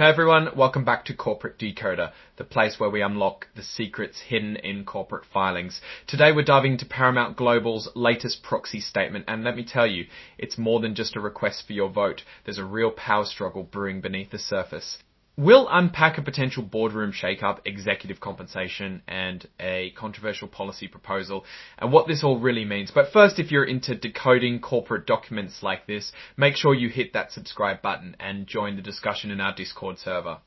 Hey everyone, welcome back to Corporate Decoder, the place where we unlock the secrets hidden in corporate filings. Today we're diving into Paramount Global's latest proxy statement, and let me tell you, it's more than just a request for your vote. There's a real power struggle brewing beneath the surface. We'll unpack a potential boardroom shake-up, executive compensation, and a controversial policy proposal, and what this all really means. But first, if you're into decoding corporate documents like this, make sure you hit that subscribe button and join the discussion in our Discord server.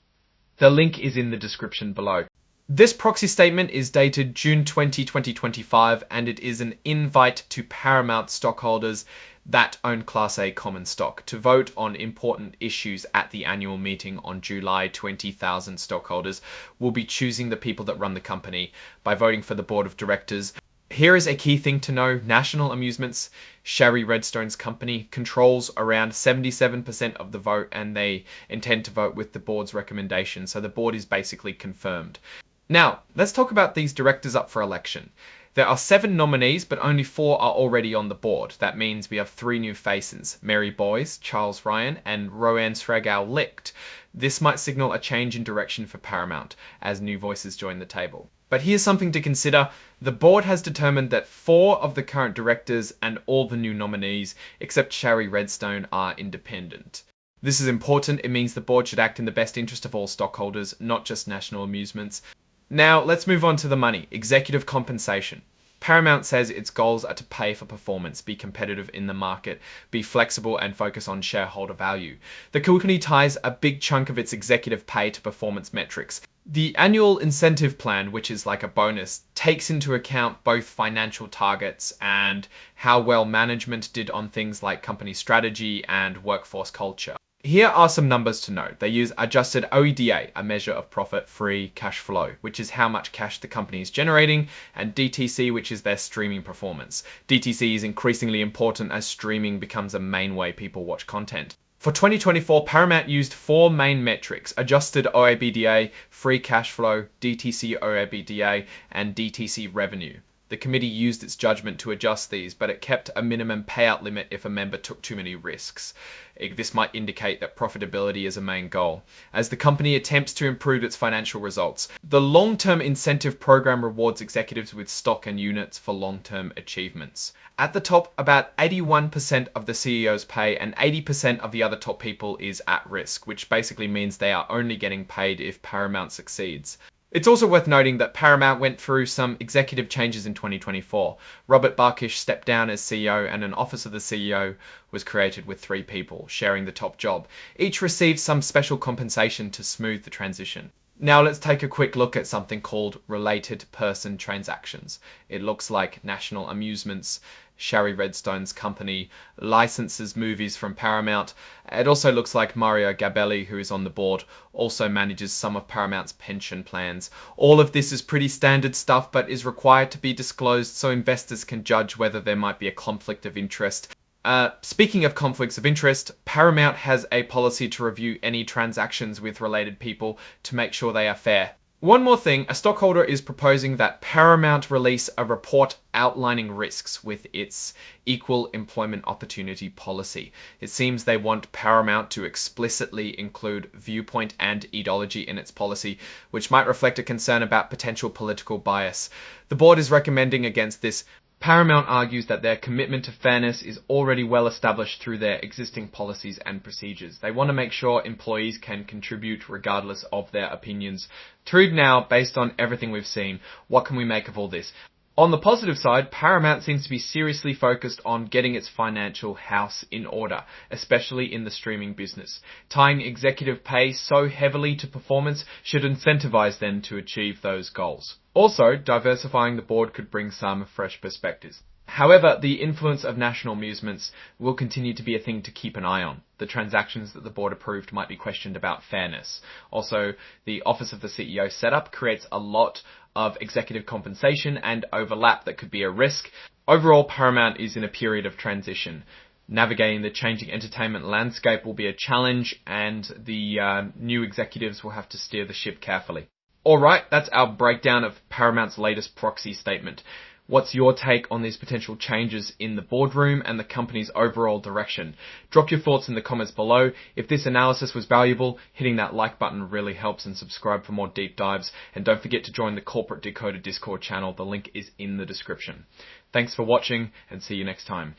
The link is in the description below. This proxy statement is dated June 20, 2025, and it is an invite to Paramount stockholders that own Class A common stock to vote on important issues at the annual meeting on July 20,000 stockholders will be choosing the people that run the company by voting for the board of directors. Here is a key thing to know. National Amusements, Shari Redstone's company, controls around 77% of the vote, and they intend to vote with the board's recommendation, so the board is basically confirmed. Now, let's talk about these directors up for election. There are 7 nominees, but only 4 are already on the board. That means we have 3 new faces: Mary Boyce, Charles Ryan, and Roanne Sragow-Licht. This might signal a change in direction for Paramount as new voices join the table. But here's something to consider. The board has determined that 4 of the current directors and all the new nominees, except Shari Redstone, are independent. This is important. It means the board should act in the best interest of all stockholders, not just National Amusements. Now, let's move on to the money. Executive compensation. Paramount says its goals are to pay for performance, be competitive in the market, be flexible, and focus on shareholder value. The company ties a big chunk of its executive pay to performance metrics. The annual incentive plan, which is like a bonus, takes into account both financial targets and how well management did on things like company strategy and workforce culture. Here are some numbers to note. They use adjusted OEDA, a measure of profit-free cash flow, which is how much cash the company is generating, and DTC, which is their streaming performance. DTC is increasingly important as streaming becomes a main way people watch content. For 2024, Paramount used 4 main metrics: adjusted OIBDA, free cash flow, DTC OIBDA, and DTC revenue. The committee used its judgment to adjust these, but it kept a minimum payout limit if a member took too many risks. This might indicate that profitability is a main goal, as the company attempts to improve its financial results. The long-term incentive program rewards executives with stock and units for long-term achievements. At the top, about 81% of the CEO's pay and 80% of the other top people is at risk, which basically means they are only getting paid if Paramount succeeds. It's also worth noting that Paramount went through some executive changes in 2024. Robert Barkish stepped down as CEO, and an office of the CEO was created with 3 people sharing the top job. Each received some special compensation to smooth the transition. Now let's take a quick look at something called related person transactions. It looks like National Amusements, Shari Redstone's company, licenses movies from Paramount. It also looks like Mario Gabelli, who is on the board, also manages some of Paramount's pension plans. All of this is pretty standard stuff, but is required to be disclosed so investors can judge whether there might be a conflict of interest. Speaking of conflicts of interest, Paramount has a policy to review any transactions with related people to make sure they are fair. One more thing, a stockholder is proposing that Paramount release a report outlining risks with its equal employment opportunity policy. It seems they want Paramount to explicitly include viewpoint and ideology in its policy, which might reflect a concern about potential political bias. The board is recommending against this. Paramount argues that their commitment to fairness is already well established through their existing policies and procedures. They want to make sure employees can contribute regardless of their opinions. True now, based on everything we've seen, what can we make of all this? On the positive side, Paramount seems to be seriously focused on getting its financial house in order, especially in the streaming business. Tying executive pay so heavily to performance should incentivize them to achieve those goals. Also, diversifying the board could bring some fresh perspectives. However, the influence of National Amusements will continue to be a thing to keep an eye on. The transactions that the board approved might be questioned about fairness. Also, the office of the CEO setup creates a lot of executive compensation and overlap that could be a risk. Overall, Paramount is in a period of transition. Navigating the changing entertainment landscape will be a challenge, and the new executives will have to steer the ship carefully. Alright, that's our breakdown of Paramount's latest proxy statement. What's your take on these potential changes in the boardroom and the company's overall direction? Drop your thoughts in the comments below. If this analysis was valuable, hitting that like button really helps, and subscribe for more deep dives. And don't forget to join the Corporate Decoder Discord channel. The link is in the description. Thanks for watching, and see you next time.